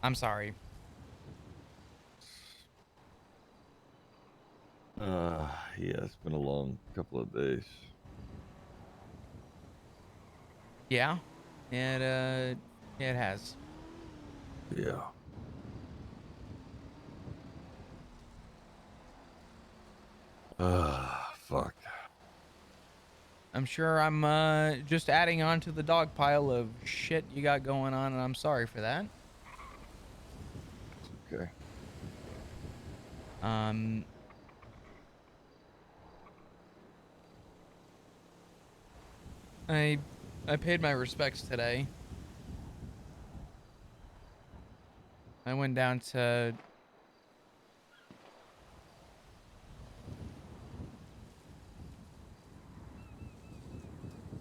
I'm sorry. Yeah, it's been a long couple of days. Yeah, yeah, it has. Yeah. Fuck. I'm sure I'm just adding on to the dog pile of shit you got going on, and I'm sorry for that. It's okay. Um, I I paid my respects today. I went down to.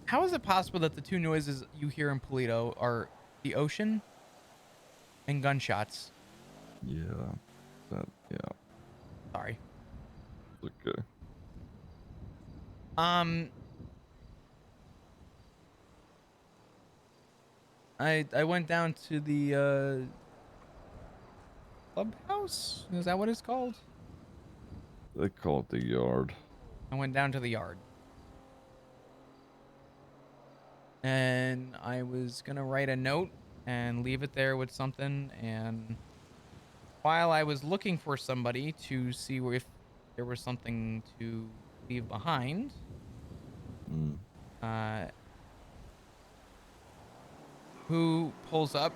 How is it possible that the two noises you hear in Polito are the ocean and gunshots? Yeah. Yeah. Sorry. It's okay. Um, I went down to the clubhouse. Is that what it's called? They call it the yard. I went down to the yard, and I was gonna write a note and leave it there with something. And while I was looking for somebody to see if there was something to leave behind, Mm. uh, who pulls up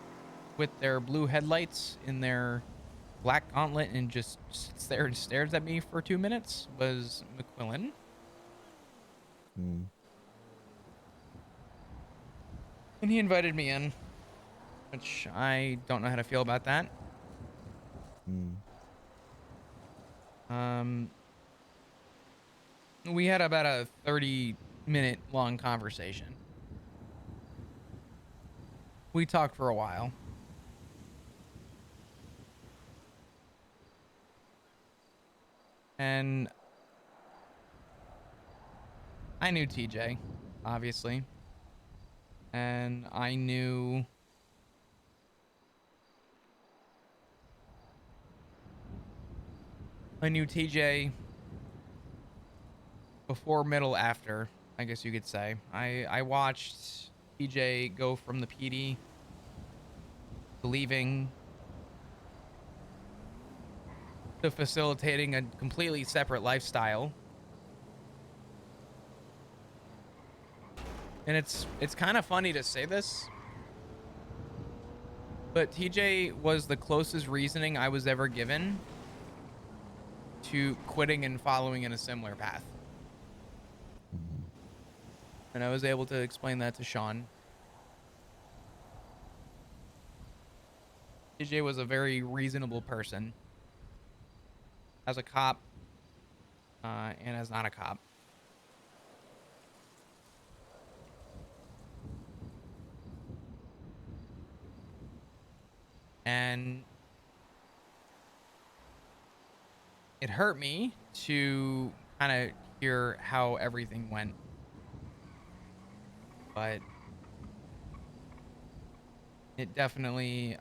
with their blue headlights in their black gauntlet and just sits there and stares at me for 2 minutes was McQuillan. Mm. And he invited me in, which I don't know how to feel about that. Mm. Um, we had about a 30-minute long conversation. We talked for a while. And I knew TJ, obviously. And I knew TJ before, middle, after, I guess you could say. I watched TJ go from the PD to leaving to facilitating a completely separate lifestyle. And it's kind of funny to say this, but TJ was the closest reasoning I was ever given to quitting and following in a similar path. Mm. And I was able to explain that to Sean. TJ was a very reasonable person as a cop, and as not a cop. And it hurt me to kind of hear how everything went. But it definitely,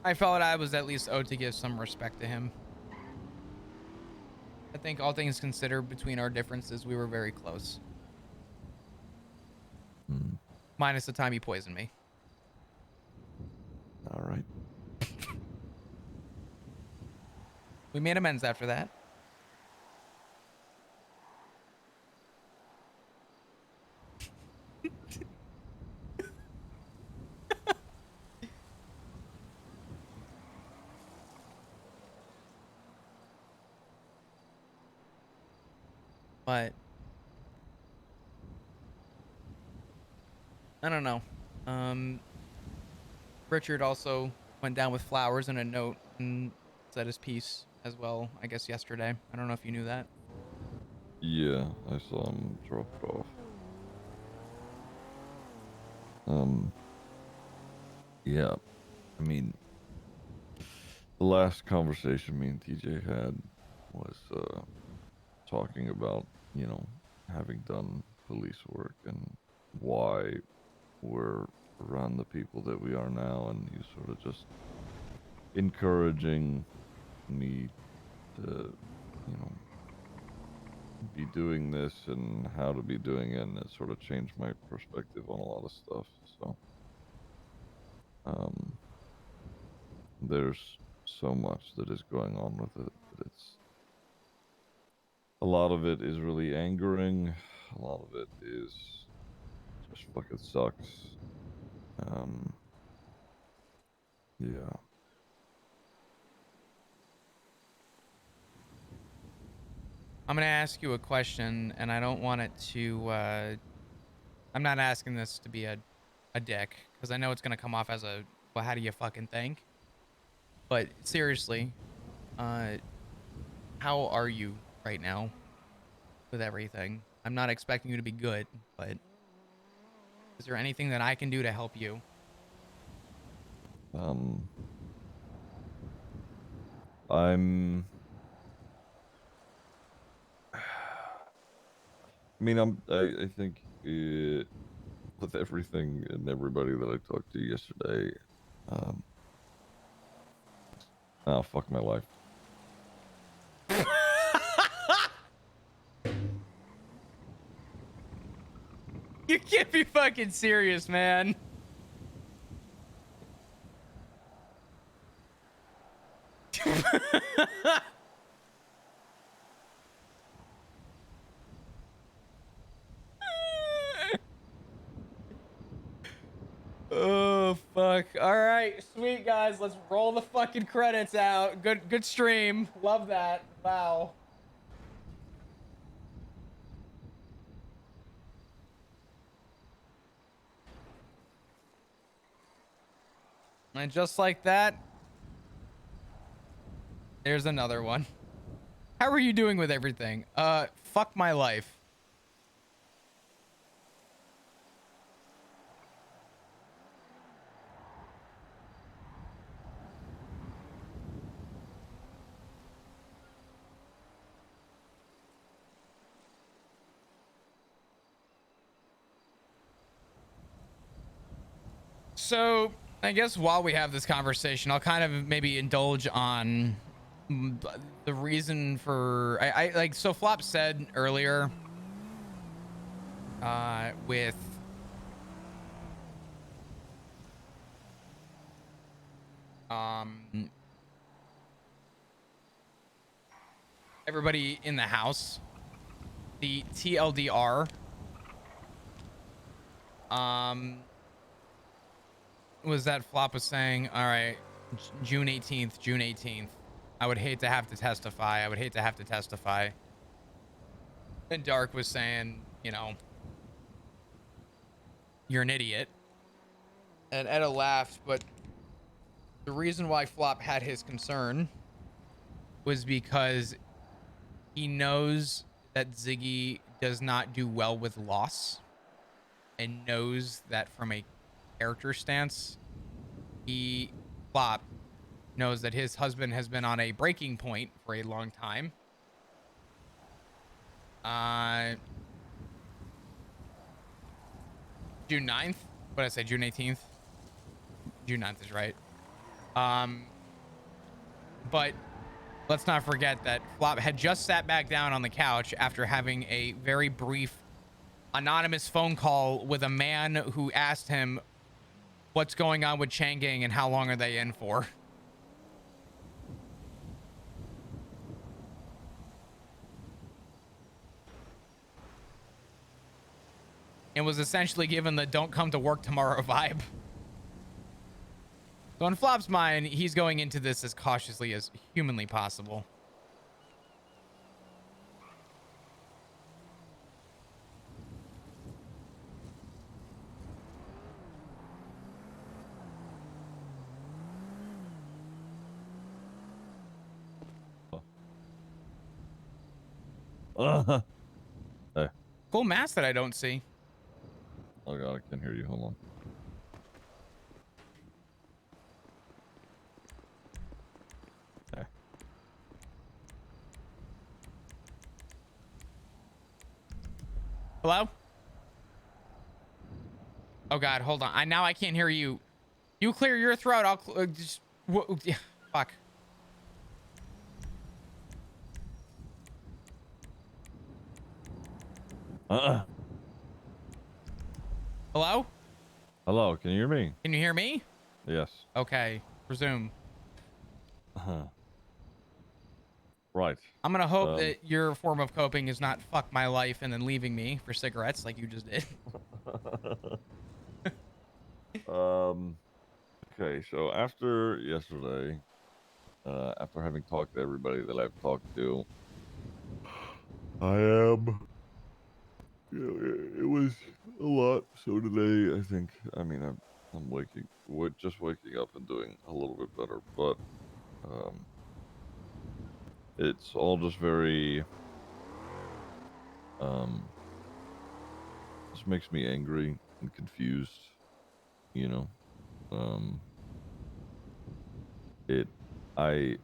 I felt I was at least owed to give some respect to him. I think all things considered, between our differences, we were very close. Mm. Minus the time he poisoned me. All right. We made amends after that. But I don't know. Um, Richard also went down with flowers and a note and said his piece as well, I guess yesterday. I don't know if you knew that. Yeah, I saw him drop it off. Um, yeah. I mean, the last conversation me and TJ had was talking about, you know, having done police work and why we're around the people that we are now, and you sort of just encouraging me to, you know, be doing this and how to be doing it, and it sort of changed my perspective on a lot of stuff. So, um, there's so much that is going on with it that it's a lot of it is really angering. A lot of it is just fucking sucks. Um, yeah. I'm gonna ask you a question, and I don't want it to. I'm not asking this to be a dick because I know it's gonna come off as a. Well, how do you fucking think? But seriously, uh, how are you right now with everything? I'm not expecting you to be good, but is there anything that I can do to help you? Um, I'm. I mean, I think with everything and everybody that I talked to yesterday, um, oh fuck my life. You can't be fucking serious, man. Oh fuck. All right, sweet guys, let's roll the fucking credits out. Good stream. Love that. Wow. And just like that, there's another one. How are you doing with everything? Fuck my life. So, I guess while we have this conversation, I'll kind of maybe indulge on the reason for I like so Flop said earlier with um everybody in the house, the TLDR was that Flop was saying, all right, June 18th, June 18th. I would hate to have to testify. I would hate to have to testify. And Dark was saying, you know, you're an idiot. And Etta laughed, but the reason why Flop had his concern was because he knows that Ziggy does not do well with loss and knows that from a character stance, he, Flop, knows that his husband has been on a breaking point for a long time. Uh, June 9th. What did I say? June 18th? June 9th is right. But let's not forget that Flop had just sat back down on the couch after having a very brief anonymous phone call with a man who asked him what's going on with Chang'e and how long are they in for. And was essentially given the don't come to work tomorrow vibe. So in Flop's mind, he's going into this as cautiously as humanly possible. Hey, Cool mask that I don't see. oh god, I can't hear you. Hold on. Hey. Hello? Oh God, hold on. Now I can't hear you. You clear your throat. I'll just. Yeah, fuck. Uh-uh. Hello? Hello, can you hear me? Can you hear me? Yes. Okay. Resume. Uh-huh. Right. I'm gonna hope Um, that your form of coping is not fuck my life and then leaving me for cigarettes like you just did. um, okay, so after yesterday, after having talked to everybody that I've talked to, I am. It was a lot. So today, I think. I mean, I'm just waking up and doing a little bit better, but um, it's all just very um, just makes me angry and confused. You know, um, it. I.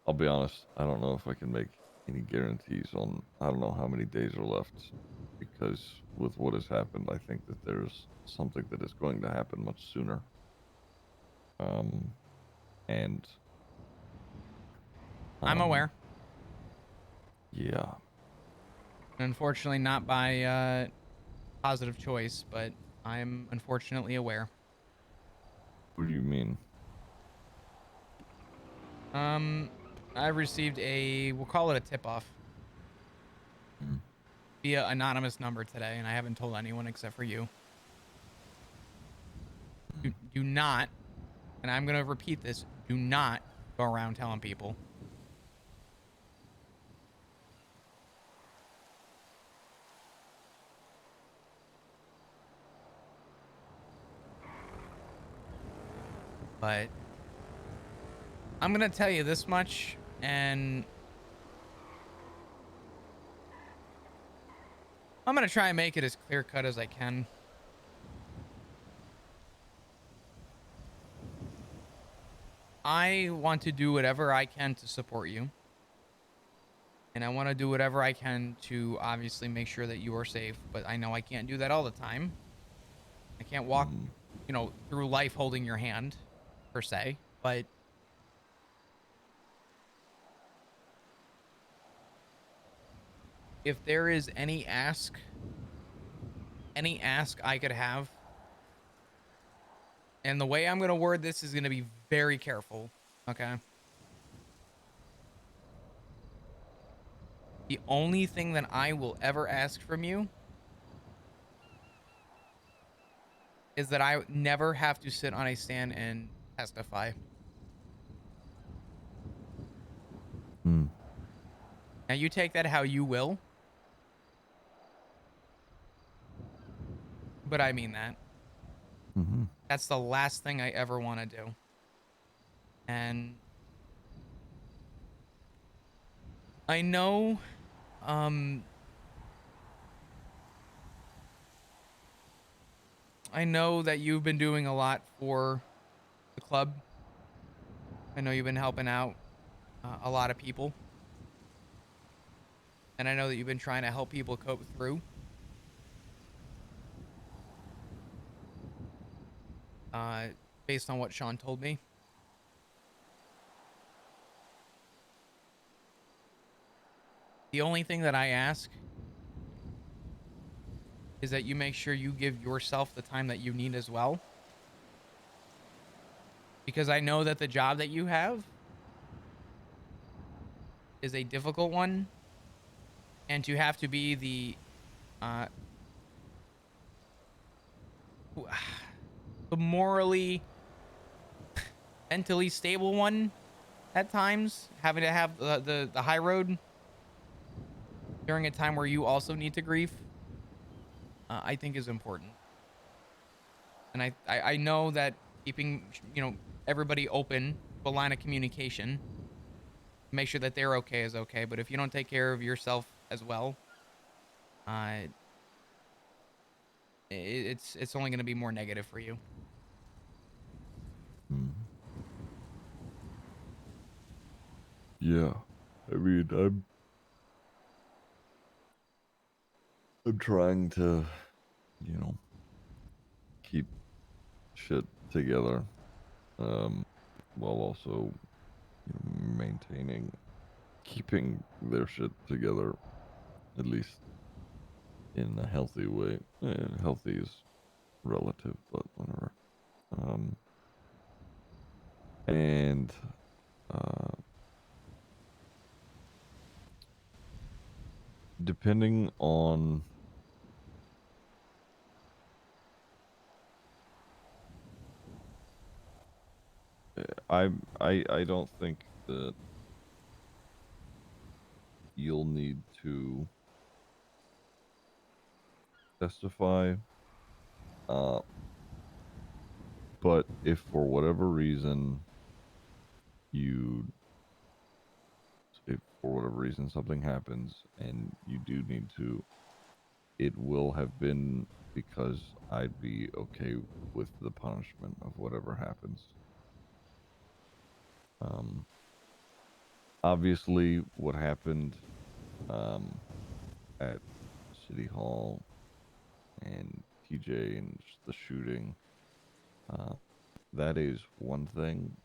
I'll be honest. I don't know if I can make any guarantees on. I don't know how many days are left, because with what has happened, I think that there's something that is going to happen much sooner. Um, and I'm um, aware. yeah. Unfortunately, not by positive choice, but I'm unfortunately aware. What do you mean? Um, I received we'll call it a tip off Mm. via anonymous number today, and I haven't told anyone except for you. Do not, and I'm gonna repeat this: do not go around telling people. But I'm gonna tell you this much, and I'm gonna try and make it as clear cut as I can. I want to do whatever I can to support you, and I want to do whatever I can to obviously make sure that you are safe. But I know I can't do that all the time. I can't walk, Mm. through life holding your hand, per se. But if there is any ask I could have, and the way I'm gonna word this is gonna be very careful. Okay. The only thing that I will ever ask from you is that I never have to sit on a stand and testify. Mm. Now you take that how you will, but I mean that. Mm-hmm. That's the last thing I ever want to do. And I know um I know that you've been doing a lot for the club. I know you've been helping out a lot of people, and I know that you've been trying to help people cope through. Uh, Based on what Sean told me, the only thing that I ask is that you make sure you give yourself the time that you need as well, because I know that the job that you have is a difficult one, and to have to be uh, the morally, mentally stable one at times, having to have the high road during a time where you also need to grieve, I think is important. And I know that keeping everybody open to a line of communication, make sure that they're okay is okay. But if you don't take care of yourself as well, uh, it's only going to be more negative for you. Mm. Yeah. I mean, I'm trying to. you know, keep shit together, um, while also maintaining, keeping their shit together, at least in a healthy way. Healthy is relative, but whatever. Um, and uh, depending on, I don't think that you'll need to testify. Uh, but if for whatever reason you, if for whatever reason something happens and you do need to, it will have been because I'd be okay with the punishment of whatever happens. Um, Obviously, what happened um, at City Hall and TJ and just the shooting, uh, that is one thing.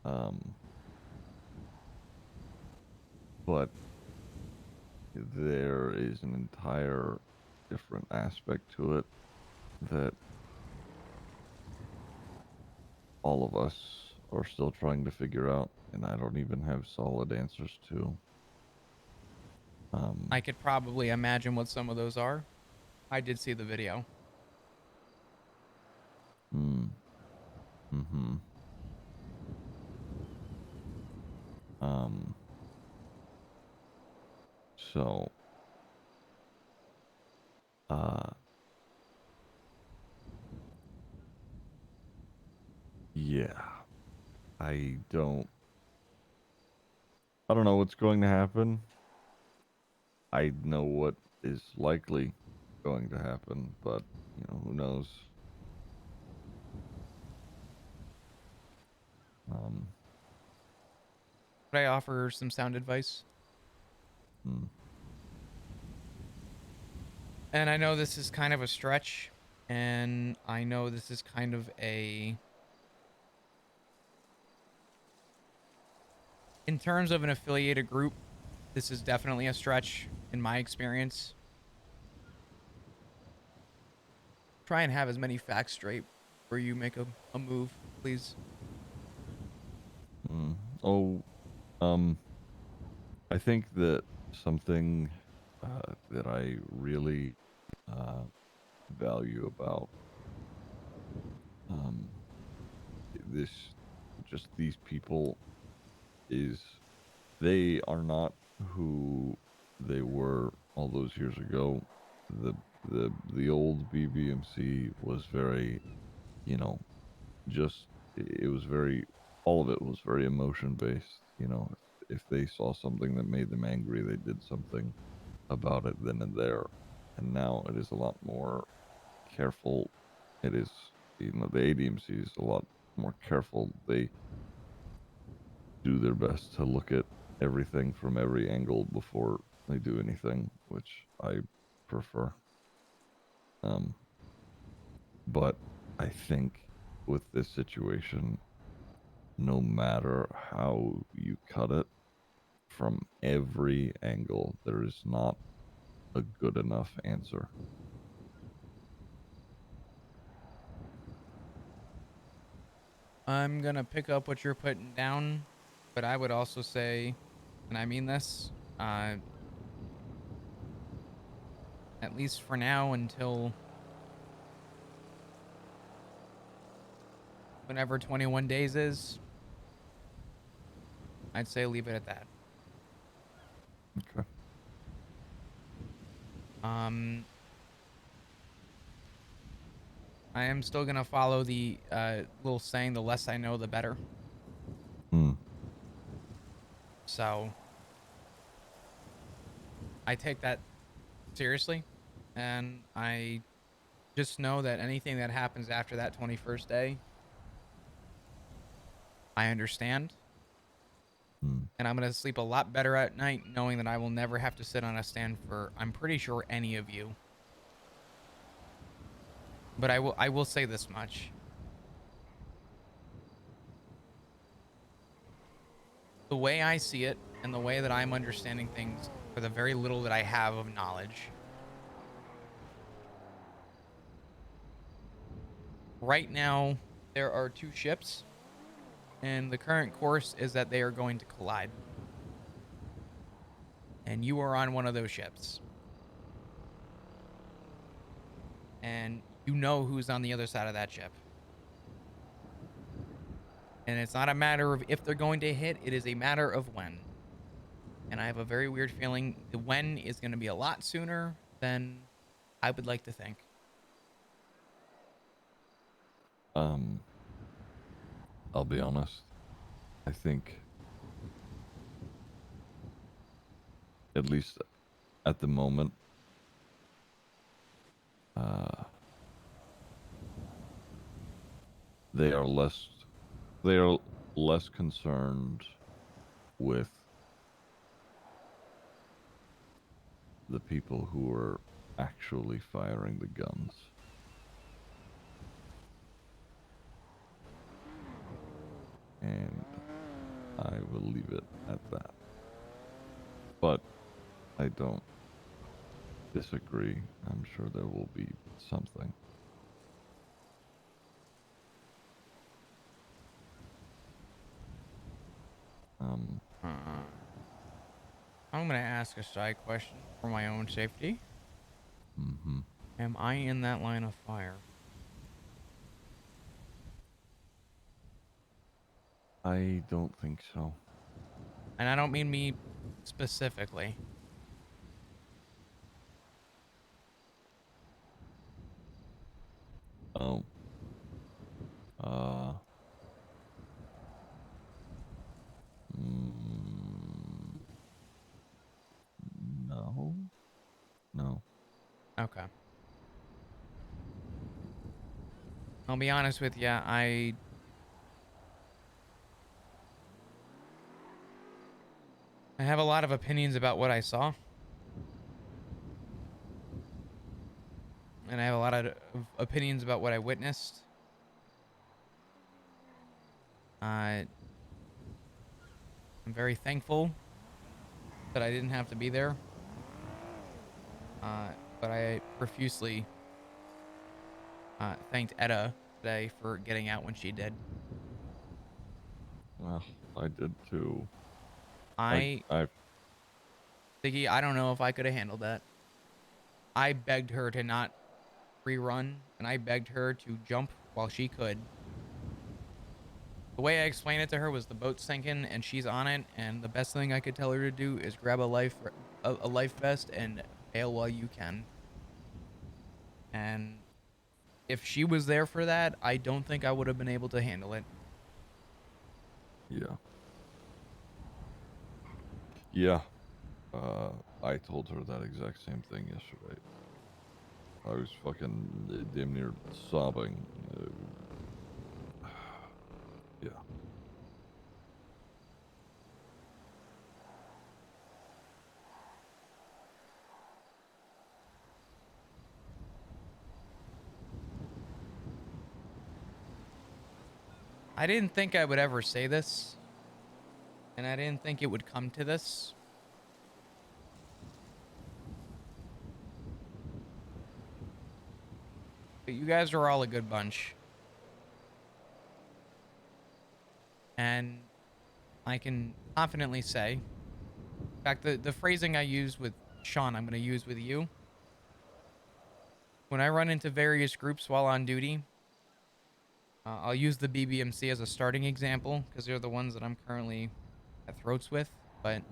Um, but there is an entire different aspect to it that all of us are still trying to figure out, and I don't even have solid answers to. I Um, could probably imagine what some of those are. I did see the video. mm, mm-hmm. Um, so, uh, yeah, I don't know what's going to happen. I know what is likely going to happen, but who knows? Um, Could I offer some sound advice? mm, And I know this is kind of a stretch, and I know this is kind of a, in terms of an affiliated group, this is definitely a stretch in my experience. Try and have as many facts straight before you make a move, please. mm. Oh, um, I think that something that I really uh, value about um, this, just these people, is they are not who they were all those years ago. The the old BBMC was very, you know, just it was very, all of it was very emotion based. If they saw something that made them angry, they did something about it then and there. And now it is a lot more careful. It is, the ADMC is a lot more careful. They do their best to look at everything from every angle before they do anything, which I prefer. Um, but I think with this situation, no matter how you cut it, from every angle, there is not a good enough answer. I'm gonna pick up what you're putting down, but I would also say, and I mean this, at least for now until whenever 21 days is, I'd say leave it at that. Okay. Um, I am still gonna follow the little saying, "The less I know, the better." Hmm. So I take that seriously, and I just know that anything that happens after that 21st day, I understand, Hmm. and I'm gonna sleep a lot better at night knowing that I will never have to sit on a stand for, I'm pretty sure, any of you. But I will say this much. The way I see it and the way that I'm understanding things for the very little that I have of knowledge, right now there are two ships, and the current course is that they are going to collide. And you are on one of those ships. And you know who's on the other side of that ship. And it's not a matter of if they're going to hit, it is a matter of when. And I have a very weird feeling the when is going to be a lot sooner than I would like to think. Um, I'll be honest. I think, at least at the moment, uh, they are less they are less concerned with the people who are actually firing the guns. And I will leave it at that. But I don't disagree. I'm sure there will be something. Um, I'm going to ask a side question for my own safety. mhm. Am I in that line of fire? I don't think so. And I don't mean me specifically. Oh, uh, mm, no, no. Okay. I'll be honest with you. I have a lot of opinions about what I saw. And I have a lot of opinions about what I witnessed. I'm very thankful that I didn't have to be there. But I profusely thanked Etta today for getting out when she did. Well, I did too. I, I, I, Ziggy, I don't know if I could have handled that. I begged her to not rerun, and I begged her to jump while she could. The way I explained it to her was the boat's sinking and she's on it, and the best thing I could tell her to do is grab a life vest and bail while you can. And if she was there for that, I don't think I would have been able to handle it. yeah, yeah. I told her that exact same thing yesterday. I was fucking damn near sobbing. Yeah. I didn't think I would ever say this, and I didn't think it would come to this. But you guys are all a good bunch. And I can confidently say, in fact, the phrasing I use with Sean, I'm going to use with you. When I run into various groups while on duty, I'll use the BBMC as a starting example because they're the ones that I'm currently at throats with. But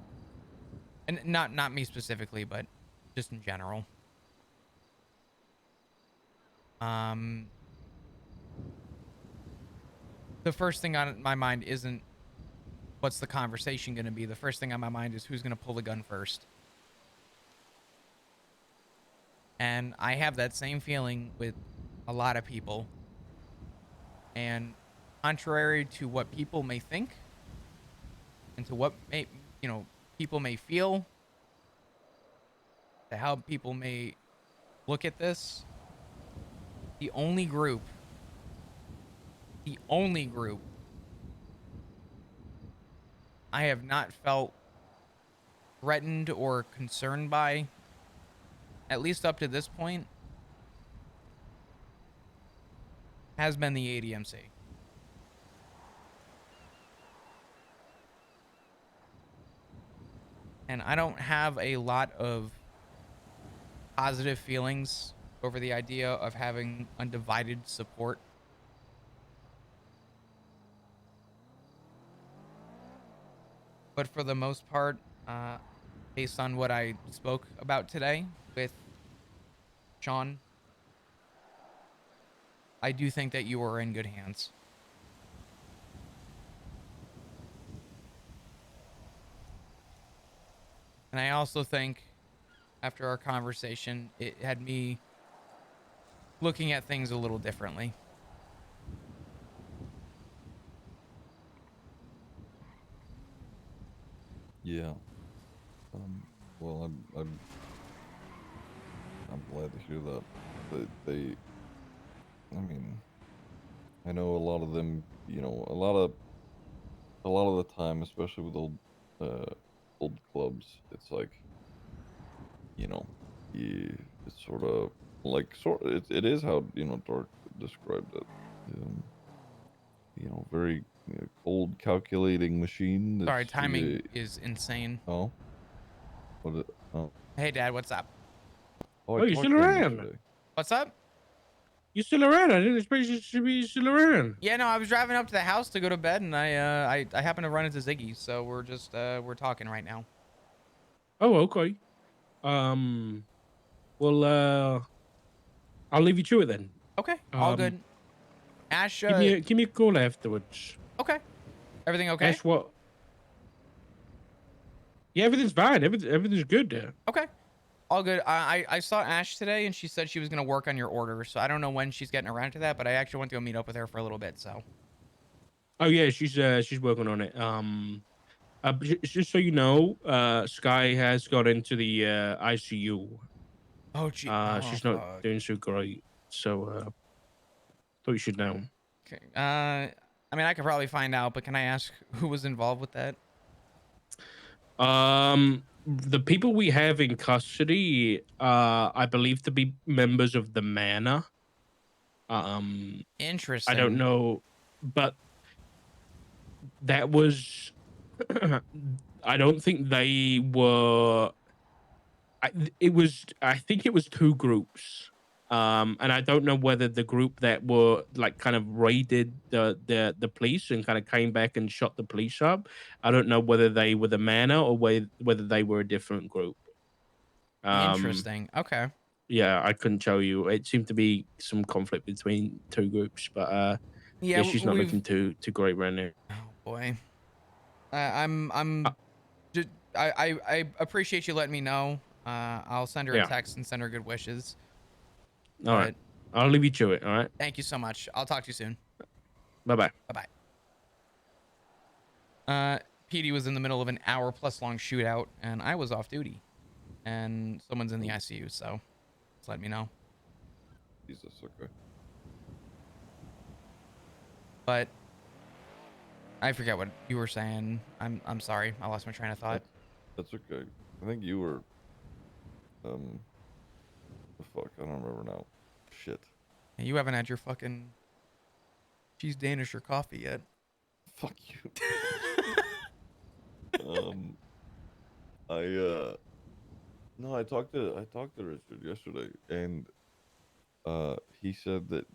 and not me specifically, but just in general. Um, the first thing on my mind isn't what's the conversation going to be. The first thing on my mind is who's going to pull the gun first. And I have that same feeling with a lot of people. And contrary to what people may think and to what people may feel, to how people may look at this, the only group, the only group I have not felt threatened or concerned by, at least up to this point, has been the ADMC. And I don't have a lot of positive feelings over the idea of having undivided support. But for the most part, uh, based on what I spoke about today with Sean, I do think that you are in good hands. And I also think after our conversation, it had me looking at things a little differently. Yeah. Well, I'm glad to hear that. I mean, I know a lot of them. A lot of the time, especially with old clubs, it's like, you know, it's sort of it is how Dark described it. Um, very cold, calculating machine. Sorry, That's timing is insane. oh, what? Oh, Hey, Dad, what's up? oh, I Oh, you talked still to him around? yesterday. What's up? You still around? I didn't expect you to be still around. Yeah, no, I was driving up to the house to go to bed, and I happened to run into Ziggy, so we're talking right now. Oh, okay. Um, well, I'll leave you to it then. Okay, all good. Ash, Give me a call afterwards. okay, everything okay? Ash, what? Yeah, everything's fine. Everything's good there. Okay, all good. I saw Ash today, and she said she was gonna work on your order, so I don't know when she's getting around to that, but I actually went to go meet up with her for a little bit. So, Oh yeah, she's working on it. Just so you know, Sky has got into the ICU. oh gee, oh She's not fuck. doing so great. So, thought you should know. Okay. I mean, I could probably find out, but can I ask who was involved with that? The people we have in custody, I believe to be members of the manor. Um, I don't Interesting. know, but that was. I don't think they were. I think it was two groups. And I don't know whether the group that were like kind of raided the police and kind of came back and shot the police up. I don't know whether they were the manor or whether they were a different group. Um, Interesting. Okay. yeah, I couldn't tell you. It seemed to be some conflict between two groups, but Yeah, yeah, she's not we've. looking too great right now. Oh boy. Uh, I'm just I appreciate you letting me know. I'll send her a yeah, text and send her good wishes. all right. But I'll leave you to it. All right. thank you so much. I'll talk to you soon. Bye bye. Bye bye. Petey was in the middle of an hour plus long shootout, and I was off duty, and someone's in the Oh, ICU. So just let me know. Jesus, okay. But I forget what you were saying. I'm sorry. I lost my train of thought. That's that's okay. I think you were um the fuck, I don't remember now. Shit. And you haven't had your fucking cheese Danish or coffee yet. Fuck you. Um I no, I talked to Richard yesterday, and uh he said that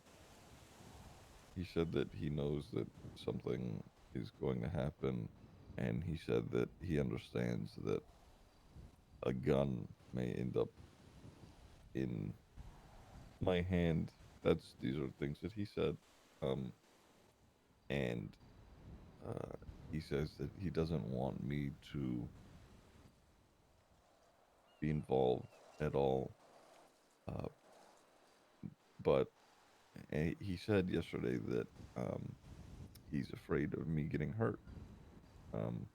he knows that something is going to happen, and he said that he understands that a gun may end up in my hand. These are things that he said. Um and uh he says that he doesn't want me to be involved at all. Uh but he said yesterday that he's afraid of me getting hurt. Um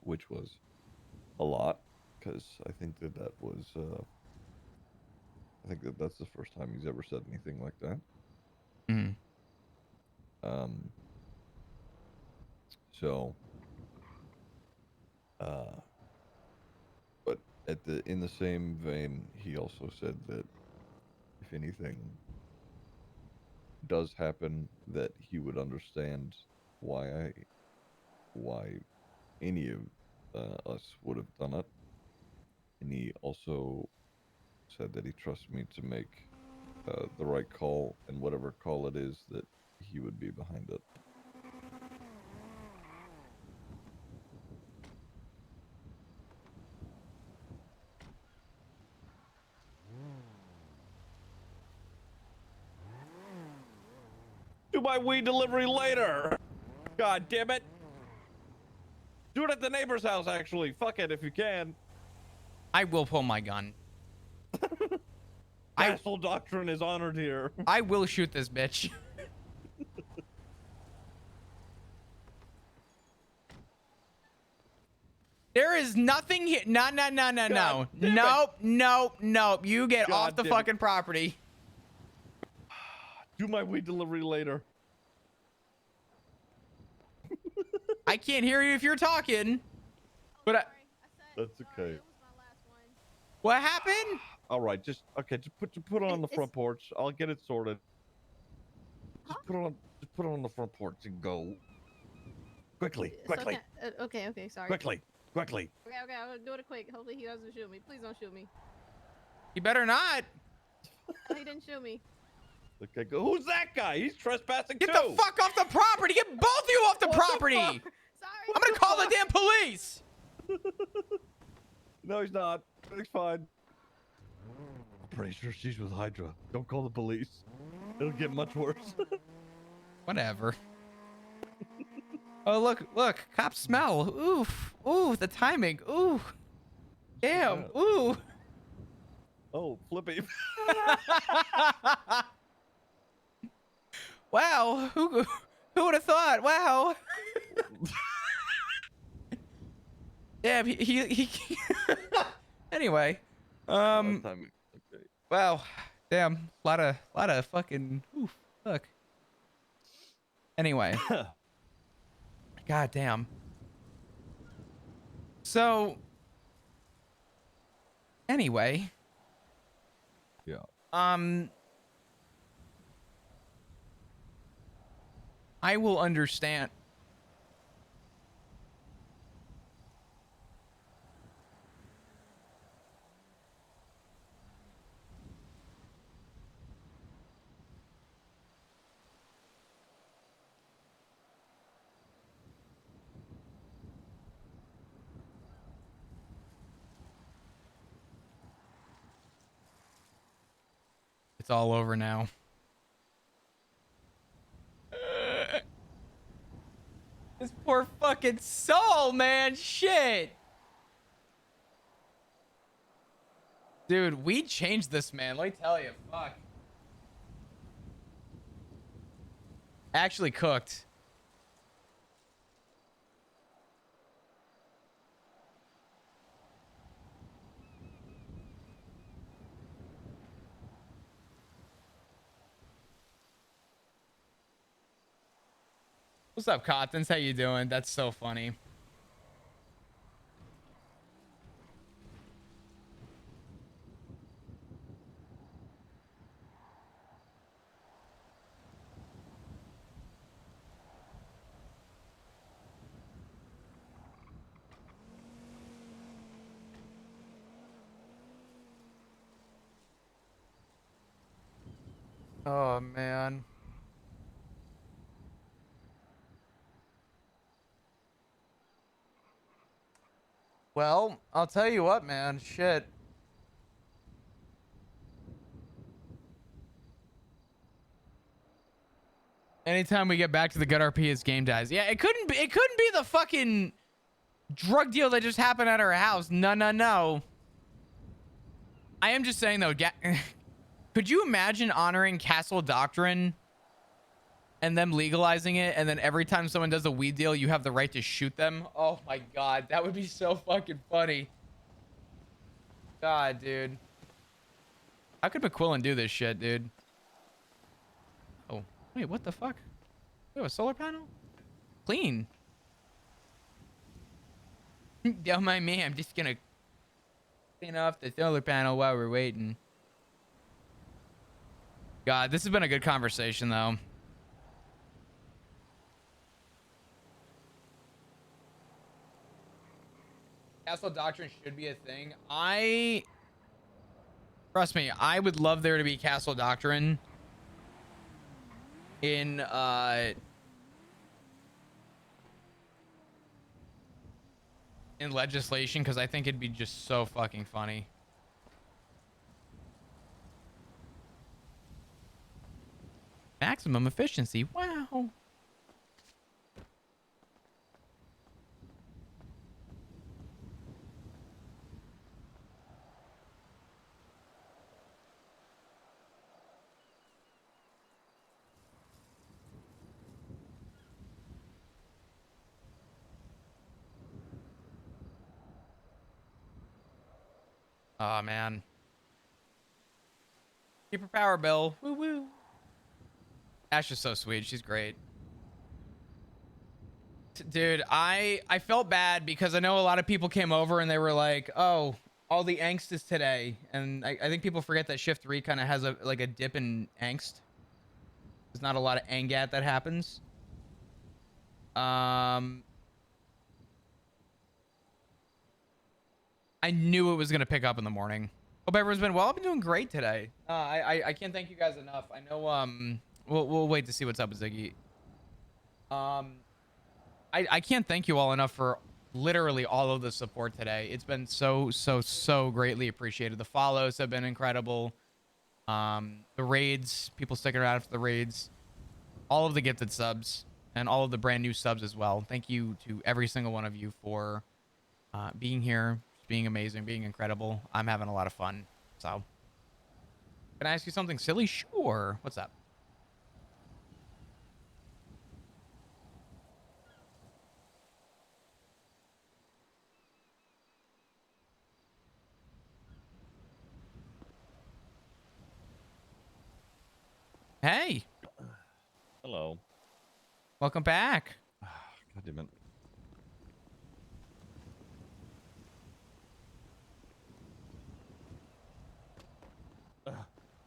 which was a lot, because I think that I think that's the first time he's ever said anything like that. Mm. So, but in the same vein, he also said that if anything does happen, that he would understand why any of us would have done it, and he also said that he trusts me to make the right call, and whatever call it is, that he would be behind it. Do my weed delivery later. God damn it. Do it at the neighbor's house, actually. Fuck it, if you can. I will pull my gun. Castle doctrine is honored here. I will shoot this bitch. There is nothing here. No. Nope. You get off the fucking property. Do my weed delivery later. I can't hear you if you're talking. But That's okay. what happened? All right, just put it on the front porch. I'll get it sorted. Just put it on the front porch and go. Quickly. Okay, sorry. Quickly. Okay, I'll do it quick. Hopefully he doesn't shoot me. Please don't shoot me. You better not. Oh, he didn't shoot me. Okay, go. Who's that guy? He's trespassing Get too. the fuck off the property. Get both of you off the property. Sorry. I'm gonna call the damn police. No, he's not. He's fine. I'm pretty sure she's with Hydra. Don't call the police. It'll get much worse. Whatever. Oh, look. Cops smell. Ooh, the timing. Ooh. Damn. Ooh. Oh, Flippy. Wow. Who would have thought? Wow. Yeah, he anyway. Okay. Wow. Damn. Lot of fucking fuck. Anyway. God damn. So anyway. Yeah. I will understand. It's all over now. This poor fucking soul, man. Shit. Dude, we changed this man. Let me tell you. Fuck. Actually cooked. What's up, Cottons? How you doing? That's so funny. Oh, man. Well, I'll tell you what, man. Shit. Anytime we get back to the gut RP, his game dies. Yeah, it couldn't be the fucking drug deal that just happened at our house. No. I am just saying though, could you imagine honoring Castle Doctrine and them legalizing it, and then every time someone does a weed deal, you have the right to shoot them? Oh my god, that would be so fucking funny. God, dude. How could McQuillan do this shit, dude? Oh, wait, what the fuck? We have a solar panel? Clean. Don't mind me. I'm just gonna clean off the solar panel while we're waiting. God, this has been a good conversation, though. Castle Doctrine should be a thing. Trust me, I would love there to be Castle Doctrine in legislation, because I think it'd be just so fucking funny. Maximum efficiency. Wow. Oh, man. Keep her power, Bill. Woo woo. Ash is so sweet. She's great. Dude, I felt bad because I know a lot of people came over and they were like, oh, all the angst is today. And I think people forget that shift 3 kind of has a dip in angst. There's not a lot of angat that happens. I knew it was going to pick up in the morning. Hope everyone's been well. I've been doing great today. I can't thank you guys enough. I know we'll wait to see what's up with Ziggy. I can't thank you all enough for literally all of the support today. It's been so greatly appreciated. The follows have been incredible. The raids, people sticking around for the raids, all of the gifted subs, and all of the brand new subs as well. Thank you to every single one of you for being here, being amazing, being incredible. I'm having a lot of fun. So, can I ask you something silly? Sure. What's up? Hey, Hello. welcome back. God damn it.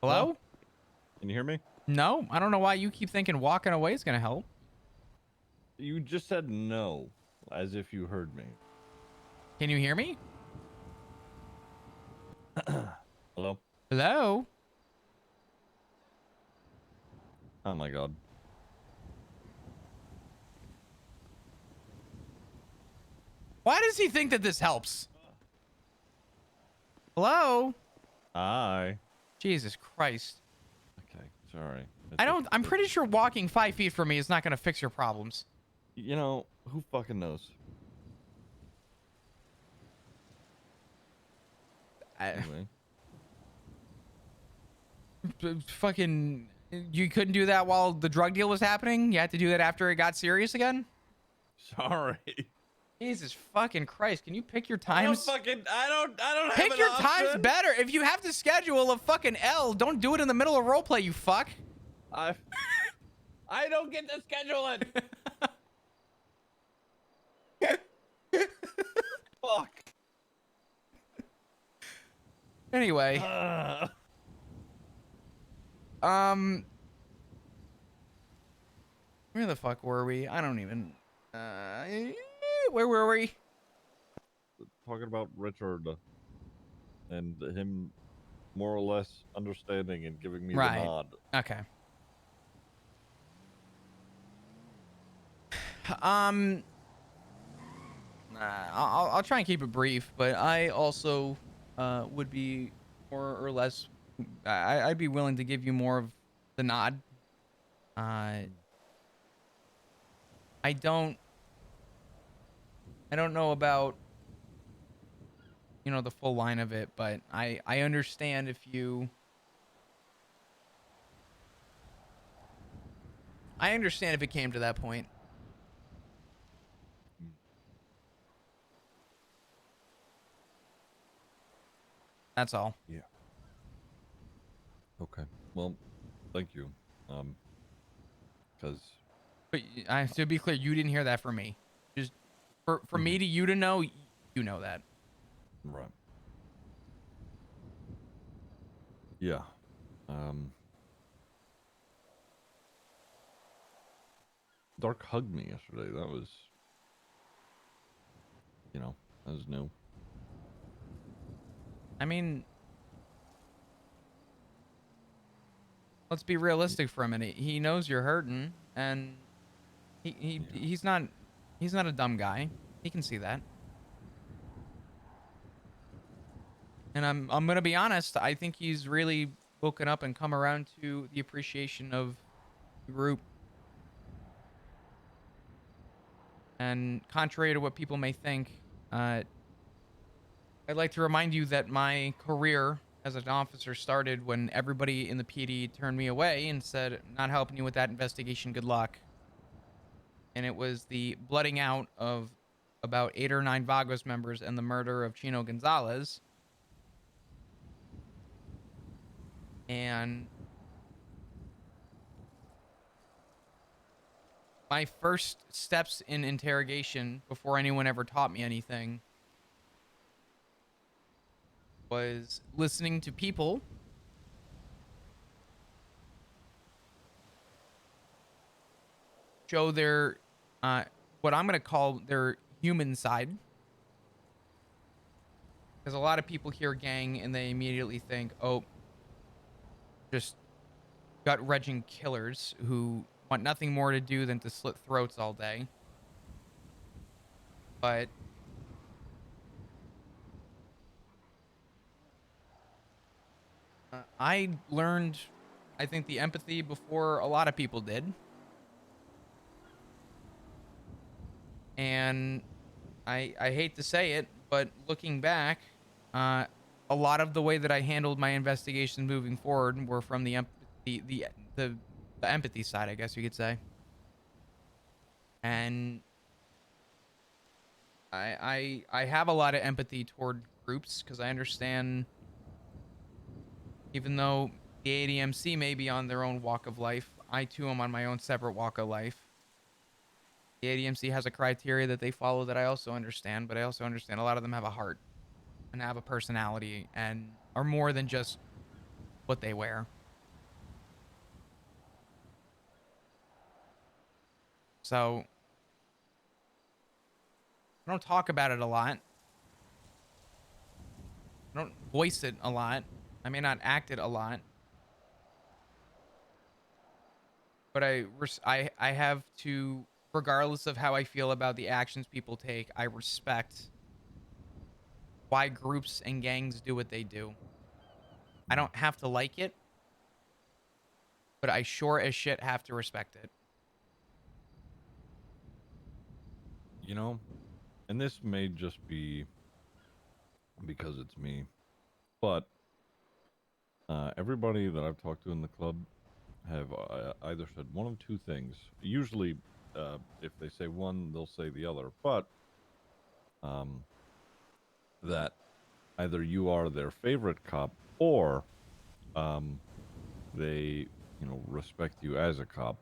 Hello? Can you hear me? No, I don't know why you keep thinking walking away is going to help. You just said no, as if you heard me. Can you hear me? Hello? Hello? Oh my god. Why does he think that this helps? Hello? Hi. Jesus Christ. Okay, sorry. I'm pretty sure walking 5 feet from me is not going to fix your problems. You know, who fucking knows? Anyway. Fucking, you couldn't do that while the drug deal was happening? You had to do that after it got serious again? Sorry. Jesus fucking Christ. Can you pick your I don't times? I don't have Pick an your option. times better. If you have to schedule a fucking L, don't do it in the middle of roleplay, you fuck. I don't get to schedule it. Fuck. Anyway. Where the fuck were we? I don't even, where were we? Talking about Richard and him more or less understanding and giving me the Right. nod. Okay. I'll try and keep it brief, but I also would be more or less, I'd be willing to give you more of the nod. I don't know about, you know, the full line of it, but I understand if you, I understand if it came to that point. That's all. Yeah. Okay. Well, thank you. Because But to be clear, you didn't hear that from me. Just for me to you to know, you know that. right. Yeah. Um. Dark hugged me yesterday. That was, that was new. I mean, let's be Y- realistic for a minute. He knows you're hurting, and Yeah. he's not a dumb guy. He can see that. And I'm gonna be honest. I think he's really woken up and come around to the appreciation of the group. And contrary to what people may think, I'd like to remind you that my career as an officer started when everybody in the PD turned me away and said, "Not helping you with that investigation. Good luck." And it was the blooding out of about 8 or 9 Vagos members and the murder of Chino Gonzalez. And my first steps in interrogation before anyone ever taught me anything was listening to people show their uh what I'm going to call their human side, because a lot of people hear gang and they immediately think, "Oh, just gut-wrenching killers who want nothing more to do than to slit throats all day." But I learned, I think, the empathy before a lot of people did. And I hate to say it, but looking back, uh, a lot of the way that I handled my investigations moving forward were from the the empathy side, I guess you could say. And I have a lot of empathy toward groups because I understand, even though the ADMC may be on their own walk of life, I too am on my own separate walk of life. The ADMC has a criteria that they follow that I also understand, but I also understand a lot of them have a heart and have a personality and are more than just what they wear. So I don't talk about it a lot. I don't voice it a lot. I may not act it a lot, but I have to, regardless of how I feel about the actions people take, I respect why groups and gangs do what they do. I Yeah. don't have to like it, but I sure as shit have to respect it. You know, and this may just be because it's me, but everybody that I've talked to in the club have either said one of two things. Usually, if they say one, they'll say the other. But um, that either you are their favorite cop or um, they, respect you as a cop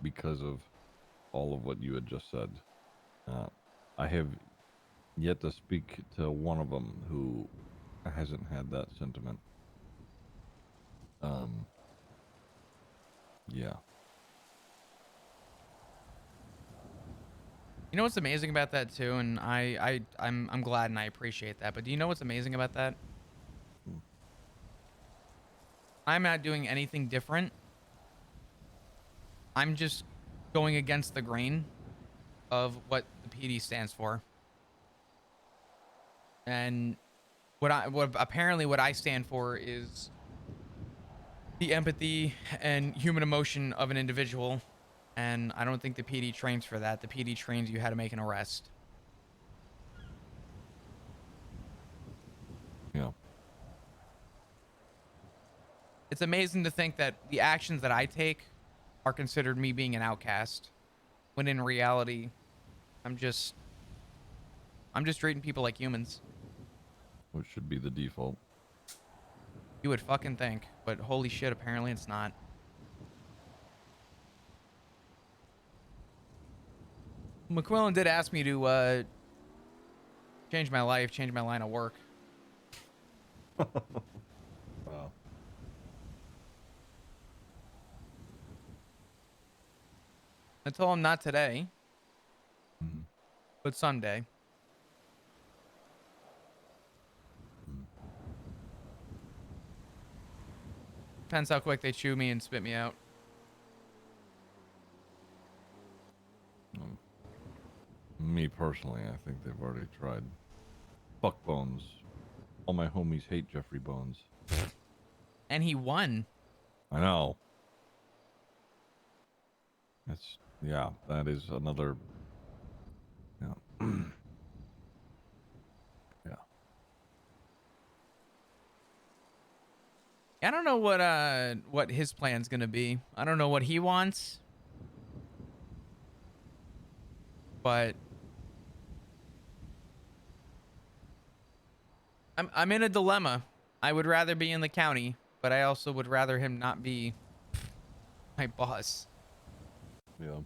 because of all of what you had just said. Uh, I have yet to speak to one of them who hasn't had that sentiment. Um, yeah. You know what's amazing about that too, and I'm glad and I appreciate that. But do you know what's amazing about that? Mm. I'm not doing anything different. I'm just going against the grain of what the PD stands for. And what apparently what I stand for is the empathy and human emotion of an individual. And I don't think the PD trains for that. The PD trains you how to make an arrest. Yeah. It's amazing to think that the actions that I take are considered me being an outcast, when in reality, I'm just I'm just treating people like humans. Which should be the default. You would fucking think, but holy shit, apparently it's not. McQuillan did ask me to change my life, change my line of work. Wow. I told him not today, Mhm. but someday. Depends how quick they chew me and spit me out. Me personally, I think they've already tried. Fuck Bones. All my homies hate Jeffrey Bones. And he won. I know. It's yeah, that is another. Yeah. Yeah. I don't know what his plan's gonna be. I don't know what he wants, but I'm in a dilemma. I would rather be in the county, but I also would rather him not be my boss. Yeah.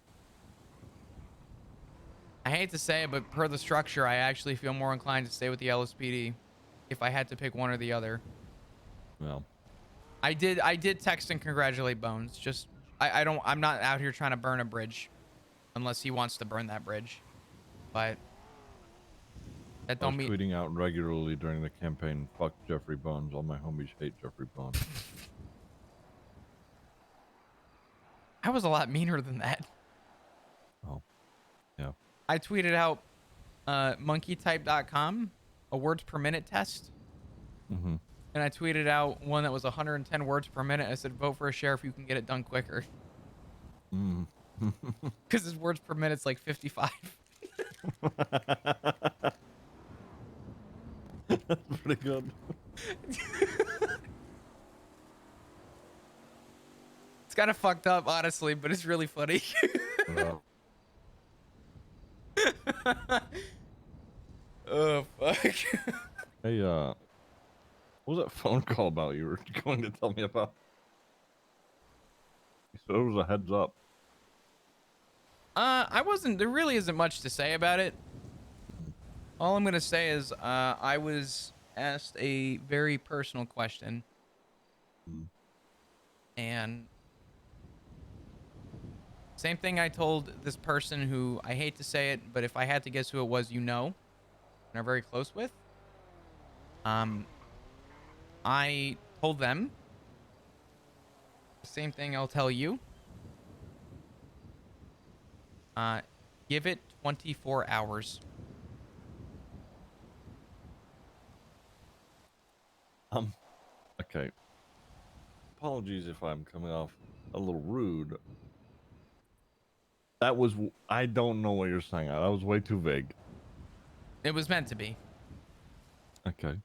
I hate to say it, but per the structure, I actually feel more inclined to stay with the LSPD if I had to pick one or the other. Yeah. I did text and congratulate Bones. Just I'm not out here trying to burn a bridge unless he wants to burn that bridge. But that I was don't mean tweeting out regularly during the campaign, fuck Jeffrey Bones. All my homies hate Jeffrey Bones. I was a lot meaner than that. Oh. Yeah. I tweeted out monkeytype.com, a words per minute test. Mm-hmm. And I tweeted out one that was 110 words per minute. I said, vote for a sheriff, you can get it done quicker. Mm. Because his words per minute's like 55. That's pretty good. It's kind of fucked up, honestly, but it's really funny. Yeah. Oh, fuck. Hey, what was that phone call about you were going to tell me about? So it was a heads up. There really isn't much to say about it. All I'm going to say is, I was asked a very personal question. Mm. And same thing I told this person who, I hate to say it, but if I had to guess who it was, and are very close with. I told them the same thing I'll tell you. Give it 24 hours. Okay. Apologies if I'm coming off a little rude. That was, I don't know what you're saying. That was way too vague. It was meant to be. Okay.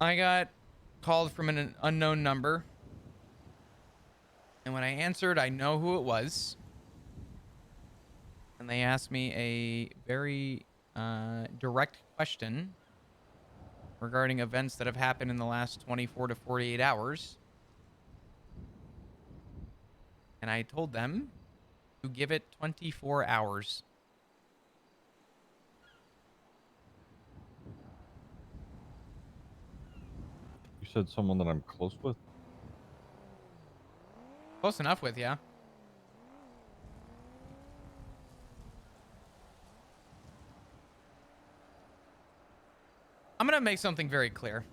I got called from an unknown number. And when I answered, I know who it was. And they asked me a very direct question regarding events that have happened in the last 24 to 48 hours. And I told them to give it 24 hours. You said someone that I'm close with? Close enough with, yeah. I'm going to make something very clear.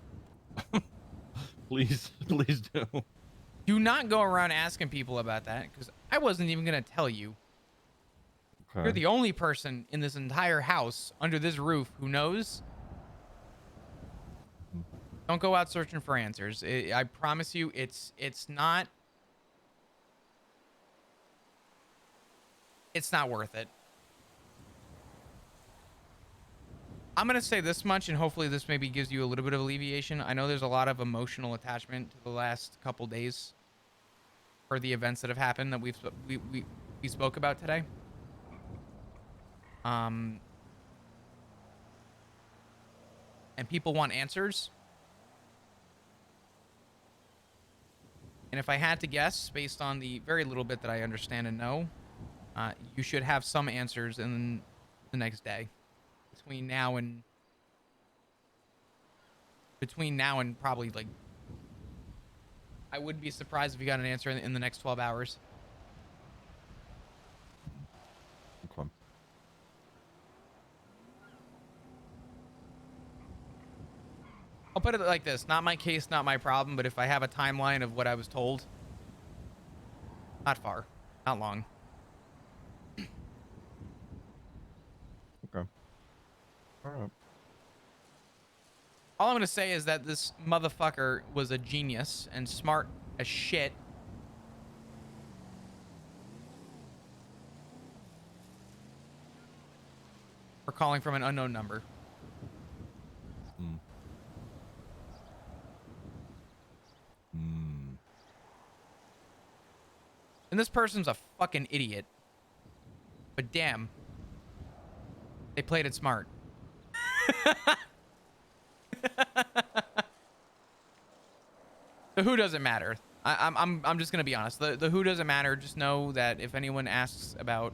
Please, please do. Do not go around asking people about that, because I wasn't even going to tell you. Okay. You're the only person in this entire house under this roof who knows. Don't go out searching for answers. I promise you, it's not worth it. I'm going to say this much, and hopefully this maybe gives you a little bit of alleviation. I know there's a lot of emotional attachment to the last couple days for the events that have happened that we spoke about today. And and people want answers. And if I had to guess, based on the very little bit that I understand and know, you should have some answers in the next day. Between now and probably, like, I wouldn't be surprised if you got an answer in the next 12 hours. Okay. I'll put it like this. Not my case, not my problem, but if I have a timeline of what I was told, not far, not long. Okay. All right. All I'm going to say is that this motherfucker was a genius and smart as shit. For calling from an unknown number. Hmm. Hmm. And this person's a fucking idiot. But damn. They played it smart. The who doesn't matter. I'm just gonna be honest. The who doesn't matter. Just know that if anyone asks about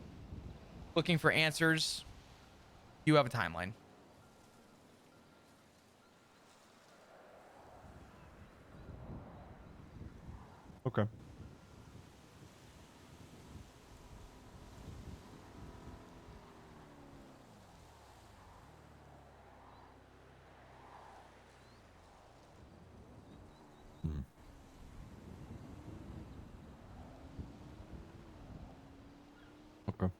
looking for answers, you have a timeline. Okay. Hmm. Okay.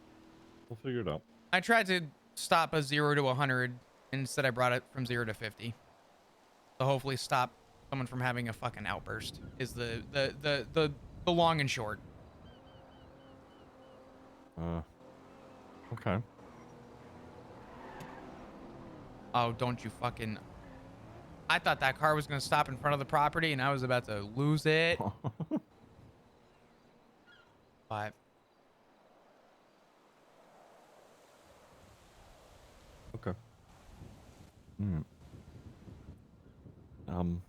We'll figure it out. I tried to stop a 0 to 100. Instead, I brought it from 0 to 50. So hopefully stop someone from having a fucking outburst is the long and short. Okay. Oh, don't you fucking... I thought that car was going to stop in front of the property and I was about to lose it. But... Okay. Hmm. I mean,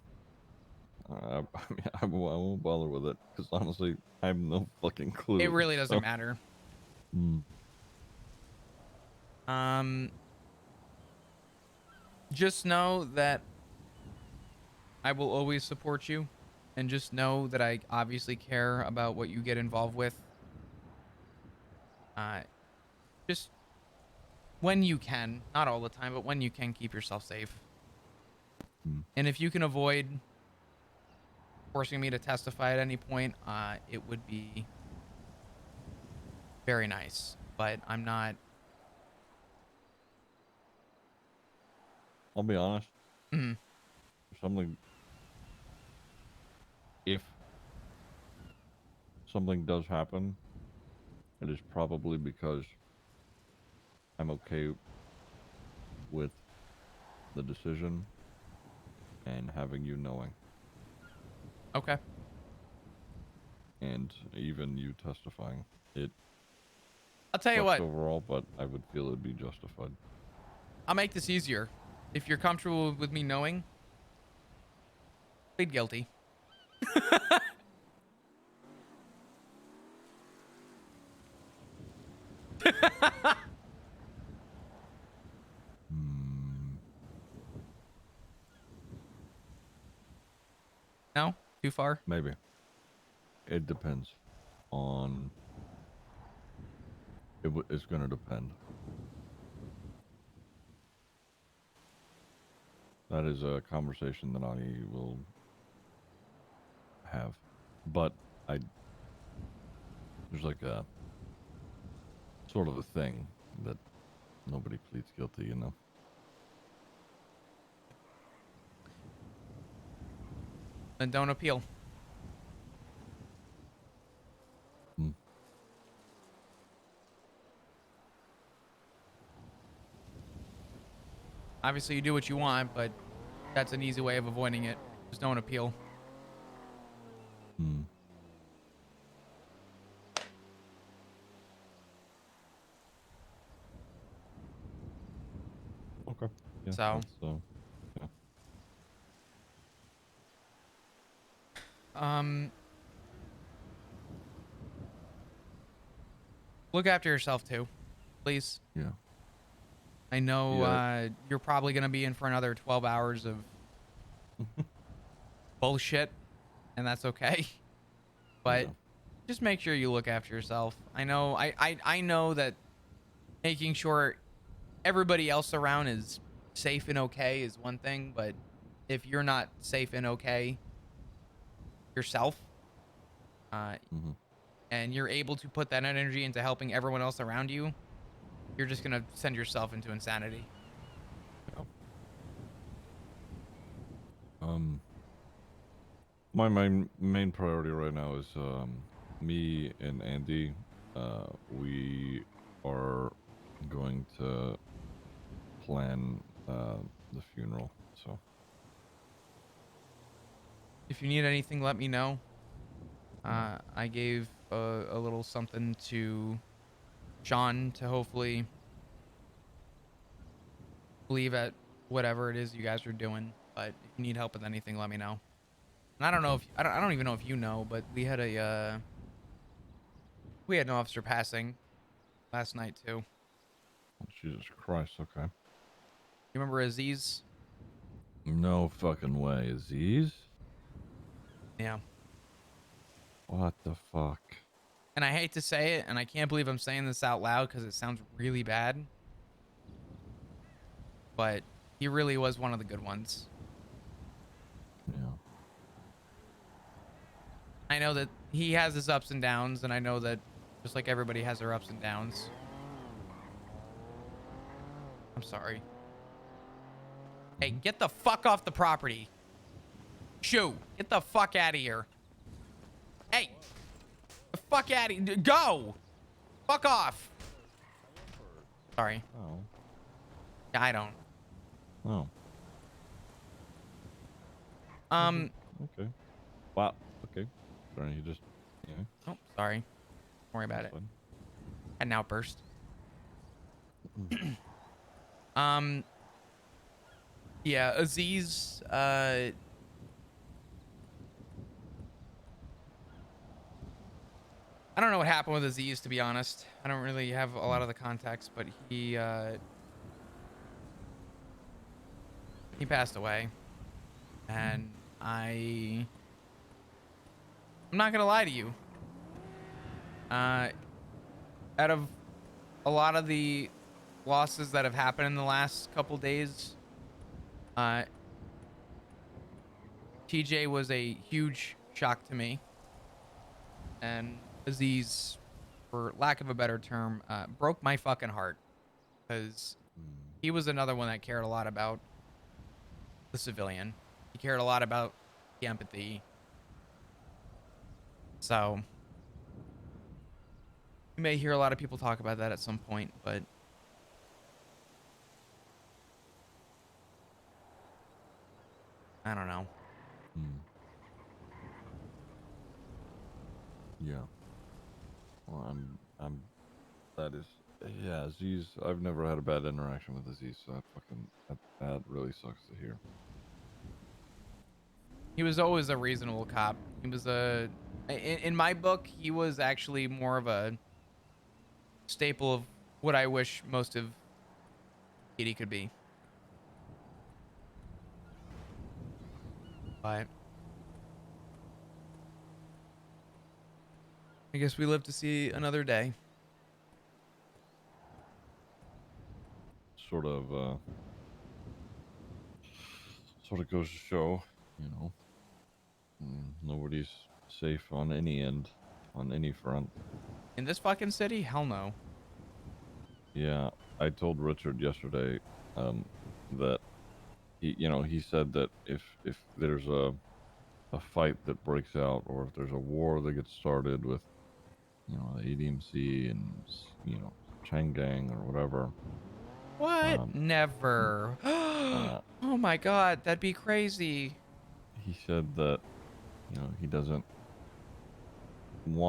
I won't bother with it because honestly, I have no fucking clue. It really doesn't so- matter. Hmm. Just know that I will always support you, and just know that I obviously care about what you get involved with. Just when you can, not all the time, but when you can, keep yourself safe. Hmm. And if you can avoid forcing me to testify at any point, it would be very nice. But I'm not. I'll be honest. Mm, If something does happen, it is probably because I'm okay with the decision and having you knowing, okay. and even you testifying. It I'll tell you sucks what. overall, but I would feel it'd be justified. I'll make this easier. If you're comfortable with me knowing, plead guilty. Hmm. No? Too far? Maybe. It depends on. It's going to depend. That is a conversation that I will have, but there's like a sort of a thing that nobody pleads guilty, you know. Then don't appeal. Hmm. Obviously, you do what you want, but that's an easy way of avoiding it. Just don't appeal. Hmm. Okay. Yeah. So- That's, yeah. Look after yourself too, please. Yeah. I know Yeah. you're probably gonna be in for another 12 hours of bullshit, and that's okay. But Yeah. just make sure you look after yourself. I know I know that making sure everybody else around is safe and okay is one thing, but if you're not safe and okay yourself, uh, Hmm. and you're able to put that energy into helping everyone else around you, you're just gonna send yourself into insanity. Yeah. Um, my main priority right now is me and Andy. We are going to plan the funeral. So If you need anything, let me know. I gave a little something to Sean to hopefully leave at whatever it is you guys are doing. But if you need help with anything, let me know. And I don't know okay. if I don't even know if you know, but we had an officer passing last night too. Oh, Jesus Christ. Okay. You remember Aziz? No fucking way, Aziz. Yeah. What the fuck? And I hate to say it, and I can't believe I'm saying this out loud because it sounds really bad, but he really was one of the good ones. Yeah. I know that he has his ups and downs, and I know that just like everybody has their ups and downs. I'm sorry. Hey, Mhm. get the fuck off the property. Shoo, get the fuck out of here. Hey, the fuck out of here. Go. Fuck off. Sorry. Oh. I don't. Oh. Um, Okay. Wow. Okay. Sorry, you just. Yeah. oh, sorry. Don't worry about That's it. fine. Had an outburst. Mm. Um, yeah, Aziz, I don't know what happened with Aziz, to be honest. I don't really have a lot Mm. of the context, but he passed away. Mm. And I'm not gonna lie to you. Uh, out of a lot of the losses that have happened in the last couple days, uh, TJ was a huge shock to me, and Aziz, for lack of a better term, broke my fucking heart because Mm. he was another one that cared a lot about the civilian. He cared a lot about the empathy. So you may hear a lot of people talk about that at some point, but I don't know. Mm. Yeah. Well, that is, yeah, Aziz, I've never had a bad interaction with Aziz, so that really sucks to hear. He was always a reasonable cop. He was in my book, he was actually more of a staple of what I wish most of Katie could be. But I guess we live to see another day. Sort of, sort of goes to show, you know, nobody's safe on any end, on any front. In this fucking city? Hell no. Yeah, I told Richard yesterday, that he said that if there's a fight that breaks out, or if there's a war that gets started with, the ADMC and Changgang or whatever, What? um, Never. uh, Oh my god, that'd be crazy. he said that he doesn't want